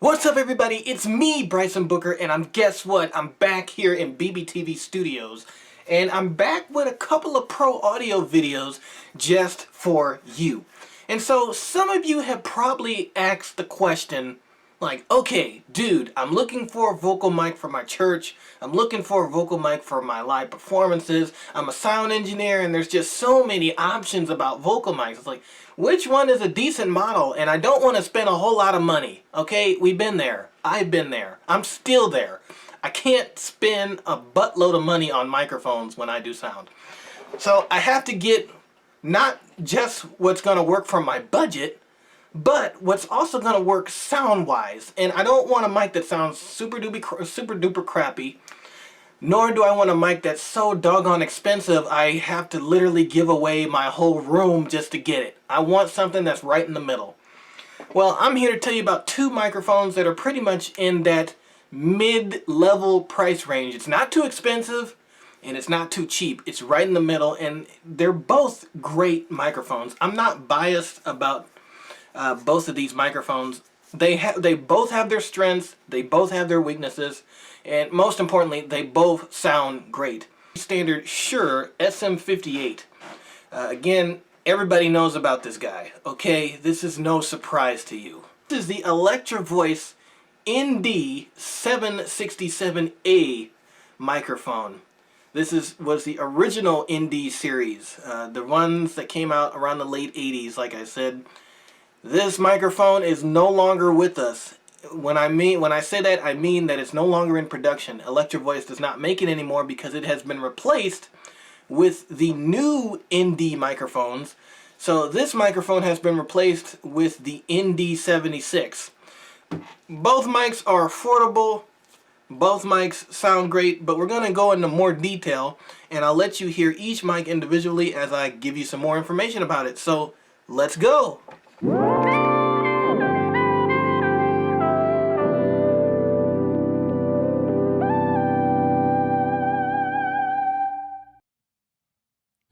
What's up, everybody? It's me, Bryson Booker, and guess what? I'm back here in BBTV Studios, and I'm back with a couple of pro audio videos just for you. And so some of you have probably asked the question, like, okay, dude, I'm looking for a vocal mic for my church. I'm looking for a vocal mic for my live performances. I'm a sound engineer, and there's just so many options about vocal mics. It's like, which one is a decent model? And I don't want to spend a whole lot of money. Okay, we've been there. I've been there. I'm still there. I can't spend a buttload of money on microphones when I do sound. So I have to get not just what's going to work for my budget, but what's also going to work sound-wise. And I don't want a mic that sounds super duper crappy, nor do I want a mic that's so doggone expensive I have to literally give away my whole room just to get it. I want something that's right in the middle. Well, I'm here to tell you about two microphones that are pretty much in that mid-level price range. It's not too expensive, and it's not too cheap. It's right in the middle, and they're both great microphones. I'm not biased about both of these microphones. They both have their strengths, they both have their weaknesses, and most importantly, they both sound great. Standard Shure Sm58. Again, everybody knows about this guy, okay? This is no surprise to you. This is the Electro Voice ND767A microphone. This was the original ND series, the ones that came out around the late 80s, like I said. This microphone is no longer with us. When I say that, I mean that it's no longer in production. Electro Voice does not make it anymore because it has been replaced with the new ND microphones. So this microphone has been replaced with the ND76. Both mics are affordable. Both mics sound great, but we're going to go into more detail, and I'll let you hear each mic individually as I give you some more information about it. So let's go.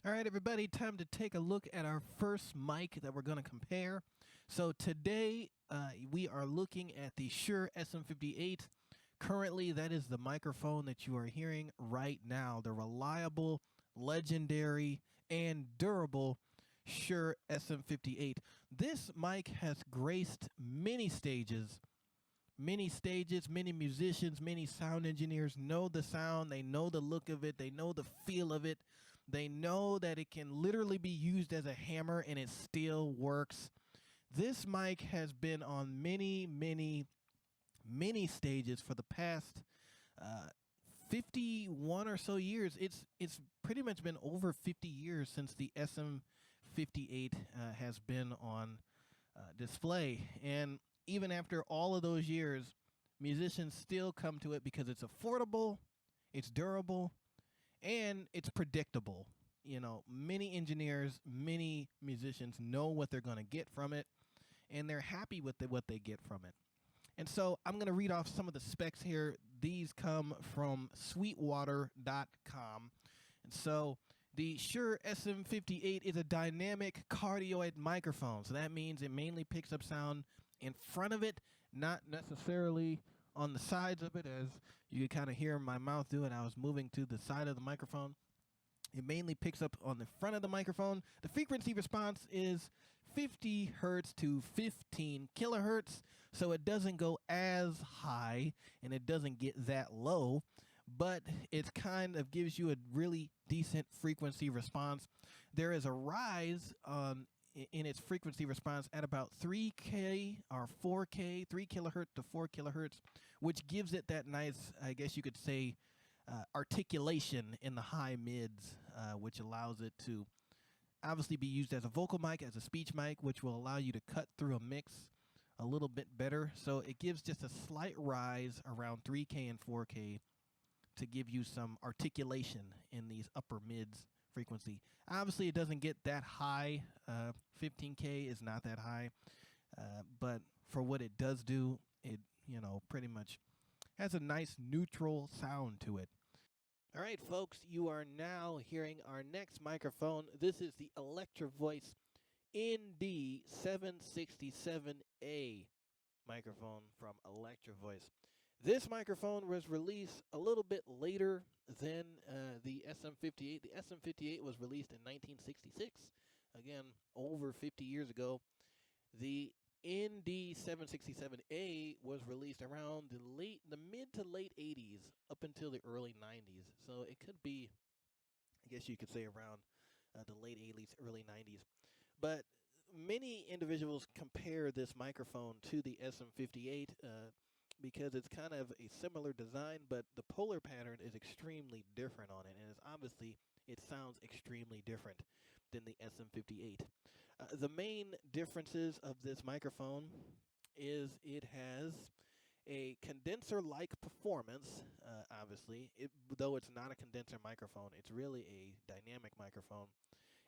Alright, everybody, time to take a look at our first mic that we're going to compare. So today we are looking at the Shure SM58. Currently, that is the microphone that you are hearing right now, the reliable, legendary, and durable Shure SM58. This mic has graced many stages. Many musicians, many sound engineers know the sound, they know the look of it, they know the feel of it. They know that it can literally be used as a hammer and it still works. This mic has been on many stages for the past 51 or so years. It's pretty much been over 50 years since the SM58 has been on display. And even after all of those years, musicians still come to it because it's affordable, it's durable, and it's predictable. You know, many engineers, many musicians know what they're going to get from it, and they're happy with what they get from it. And so I'm going to read off some of the specs here. These come from sweetwater.com. And so the Shure SM58 is a dynamic cardioid microphone. So that means it mainly picks up sound in front of it, not necessarily on the sides of it, as you can kind of hear my mouth do it. I was moving to the side of the microphone. It mainly picks up on the front of the microphone. The frequency response is 50 hertz to 15 kilohertz, so it doesn't go as high and it doesn't get that low, but it kind of gives you a really decent frequency response. There is a rise in its frequency response at about 3K or 4K, 3 kilohertz to 4 kilohertz, which gives it that nice, I guess you could say, articulation in the high mids, which allows it to obviously be used as a vocal mic, as a speech mic, which will allow you to cut through a mix a little bit better. So it gives just a slight rise around 3K and 4K to give you some articulation in these upper mids frequency. Obviously, it doesn't get that high. 15K is not that high, but for what it does do, it pretty much has a nice neutral sound to it. All right, folks, you are now hearing our next microphone. This is the Electro Voice ND767A microphone from Electro Voice. This microphone was released a little bit later than the SM58. The SM58 was released in 1966, again, over 50 years ago. The ND767A was released around the mid to late 80s up until the early 90s. So it could be, I guess you could say, around the late 80s, early 90s. But many individuals compare this microphone to the SM58 because it's kind of a similar design, but the polar pattern is extremely different on it, and it's obviously it sounds extremely different than the SM58. The main differences of this microphone is it has a condenser-like performance. Obviously, though it's not a condenser microphone, it's really a dynamic microphone.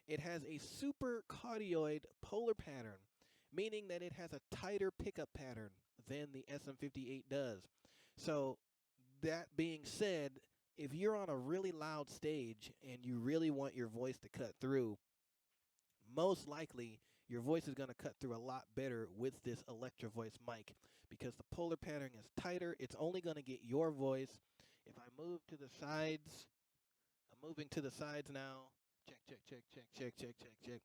It has a super cardioid polar pattern, meaning that it has a tighter pickup pattern than the SM58 does. So, that being said, if you're on a really loud stage and you really want your voice to cut through, most likely your voice is going to cut through a lot better with this Electro Voice mic because the polar pattern is tighter. It's only going to get your voice. If I move to the sides, I'm moving to the sides now. Check, check, check, check, check, check, check, check.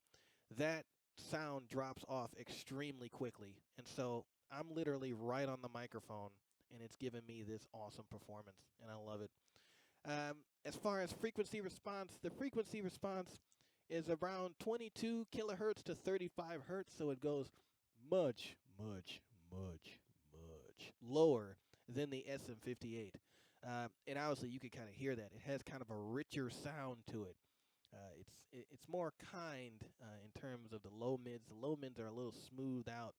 That sound drops off extremely quickly. And so I'm literally right on the microphone, and it's giving me this awesome performance, and I love it. As far as frequency response, the frequency response is around 22 kilohertz to 35 hertz, so it goes much, much, much, much lower than the SM58. And obviously, you can kind of hear that. It has kind of a richer sound to it. It's more kind in terms of the low mids. The low mids are a little smoothed out.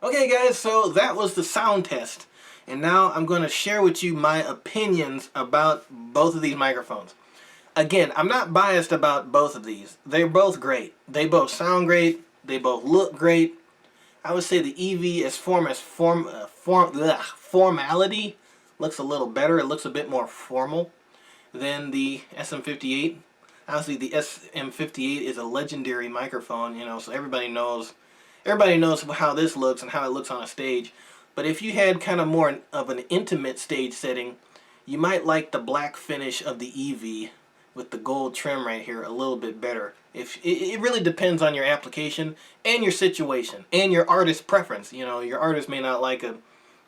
Okay, guys, so that was the sound test. And now I'm going to share with you my opinions about both of these microphones. Again, I'm not biased about both of these. They're both great. They both sound great. They both look great. I would say the EV as formality looks a little better. It looks a bit more formal than the SM58. Obviously, the SM58 is a legendary microphone, you know, so everybody knows how this looks and how it looks on a stage. But if you had kind of more of an intimate stage setting, you might like the black finish of the EV with the gold trim right here a little bit better. If it really depends on your application and your situation and your artist preference. You know, your artist may not like an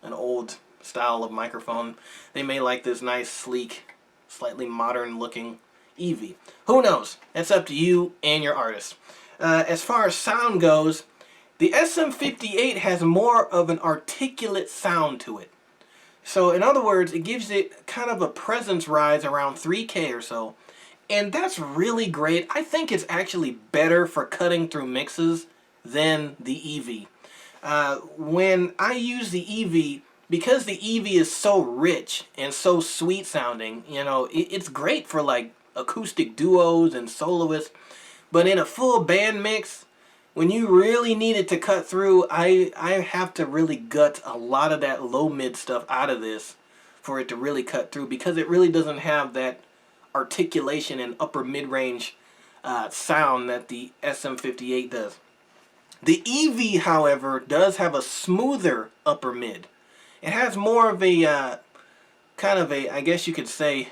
old style of microphone. They may like this nice, sleek, slightly modern looking EV. Who knows? That's up to you and your artist. As far as sound goes, the SM58 has more of an articulate sound to it. So in other words, it gives it kind of a presence rise around 3K or so. And that's really great. I think it's actually better for cutting through mixes than the EV. When I use the EV, because the EV is so rich and so sweet sounding, you know, it's great for like acoustic duos and soloists. But in a full band mix, when you really need it to cut through, I have to really gut a lot of that low mid stuff out of this for it to really cut through, because it really doesn't have that articulation and upper mid-range sound that the SM58 does. The EV, however, does have a smoother upper mid. It has more of a kind of a, I guess you could say,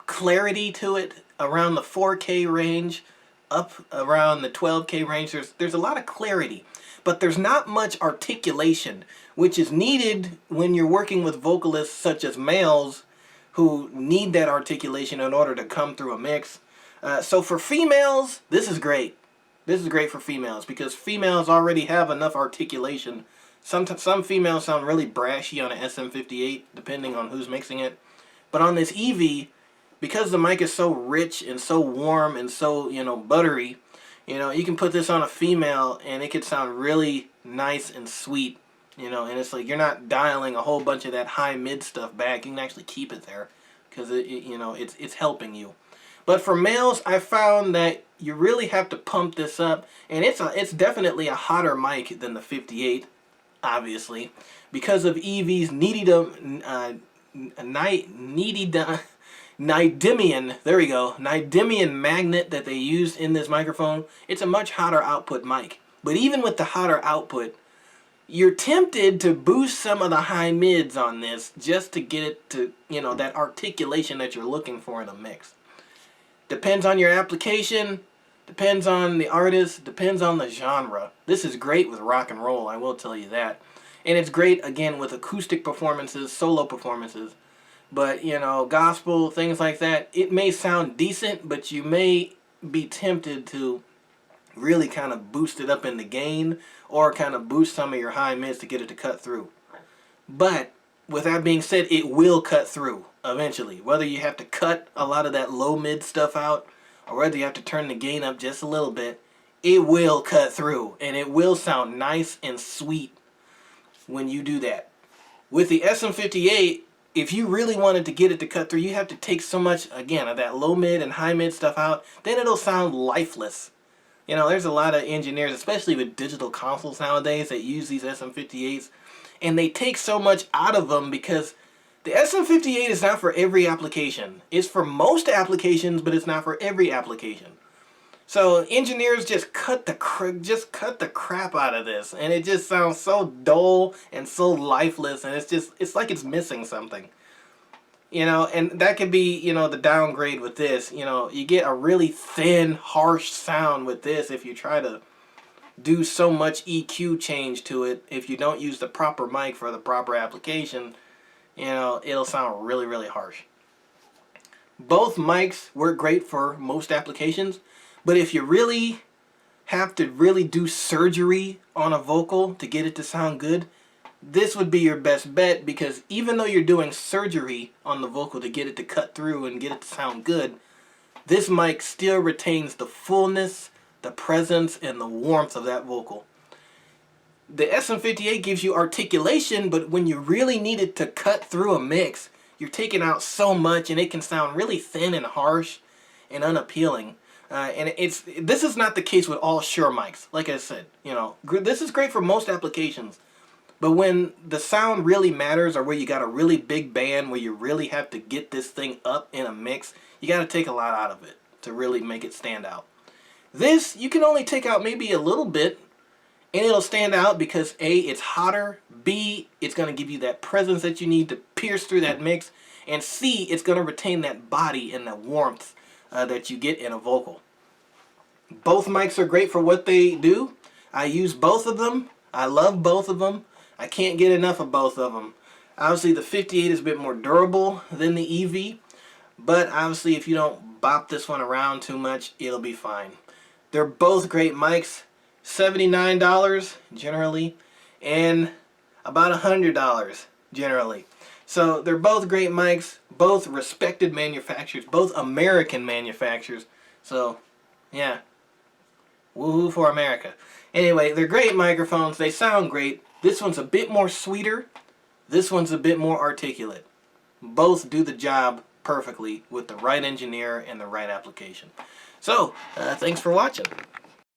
clarity to it around the 4K range, up around the 12K range. There's a lot of clarity, but there's not much articulation, which is needed when you're working with vocalists such as males who need that articulation in order to come through a mix. So for females, this is great. This is great for females because females already have enough articulation. Some females sound really brashy on an SM58, depending on who's mixing it. But on this EV, because the mic is so rich and so warm and so, you know, buttery, you know, you can put this on a female and it could sound really nice and sweet, you know, and it's like you're not dialing a whole bunch of that high mid stuff back. You can actually keep it there because you know, it's helping you. But for males, I found that you really have to pump this up, and it's definitely a hotter mic than the 58, obviously, because of EV's neodymium, there we go, neodymium magnet that they used in this microphone. It's a much hotter output mic. But even with the hotter output, you're tempted to boost some of the high mids on this just to get it to, you know, that articulation that you're looking for in a mix. Depends on your application, depends on the artist, depends on the genre. This is great with rock and roll, I will tell you that. And it's great, again, with acoustic performances, solo performances. But, you know, gospel, things like that, it may sound decent, but you may be tempted to really kind of boost it up in the gain or kind of boost some of your high mids to get it to cut through. But with that being said, it will cut through eventually. Whether you have to cut a lot of that low mid stuff out or whether you have to turn the gain up just a little bit, it will cut through and it will sound nice and sweet when you do that. With the SM58, if you really wanted to get it to cut through, you have to take so much, again, of that low mid and high mid stuff out, then it'll sound lifeless. You know, there's a lot of engineers, especially with digital consoles nowadays, that use these SM58s, and they take so much out of them because the SM58 is not for every application. It's for most applications, but it's not for every application. So engineers just cut the crap out of this, and it just sounds so dull and so lifeless, and it's like it's missing something. You know, and that could be, you know, the downgrade with this. You know, you get a really thin, harsh sound with this if you try to do so much EQ change to it. If you don't use the proper mic for the proper application, you know, it'll sound really, really harsh. Both mics work great for most applications, but if you really have to really do surgery on a vocal to get it to sound good, this would be your best bet, because even though you're doing surgery on the vocal to get it to cut through and get it to sound good, this mic still retains the fullness, the presence, and the warmth of that vocal. The SM58 gives you articulation, but when you really need it to cut through a mix, you're taking out so much and it can sound really thin and harsh and unappealing. And this is not the case with all Shure mics. Like I said, you know, this is great for most applications. But when the sound really matters, or where you got a really big band where you really have to get this thing up in a mix, you got to take a lot out of it to really make it stand out. This, you can only take out maybe a little bit, and it'll stand out because A, it's hotter, B, it's going to give you that presence that you need to pierce through that mix, and C, it's going to retain that body and the warmth that you get in a vocal. Both mics are great for what they do. I use both of them. I love both of them. I can't get enough of both of them. Obviously, the 58 is a bit more durable than the EV, but obviously if you don't bop this one around too much, it'll be fine. They're both great mics. $79 generally, and about $100 generally. So they're both great mics, both respected manufacturers, both American manufacturers. So yeah, woohoo for America. Anyway, they're great microphones. They sound great. This one's a bit more sweeter. This one's a bit more articulate. Both do the job perfectly with the right engineer and the right application. So, thanks for watching.